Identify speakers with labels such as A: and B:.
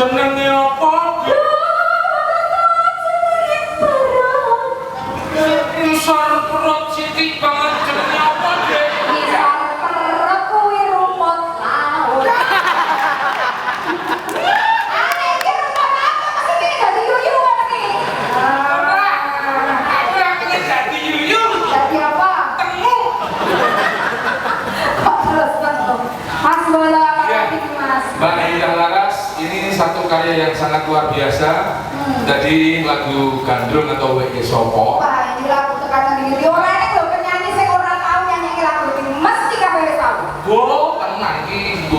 A: Jenenge apa? Isor perut sithik banget jenenge apa, Dek?
B: Isor perut kuwi rumput laut. Aneh iki rumput apa mesti dadi yuyuan iki.
A: Aku ora pengen dadi yuyung.
B: Dadi apa?
A: Temu.
B: Kok terus betul. Mas Mbolo apa
A: Iya.
B: lagi Mas?
A: Mbak Endah Laras, ini satu karya yang sangat luar biasa. Jadi lagu Gandrung atau Weke Sapa.
B: Wah, ini lagu tekanan diri. Ora nek lho penyanyi sing ora tau nyanyi lagu iki mesti kabeh tahu.
A: Bo, tenang iki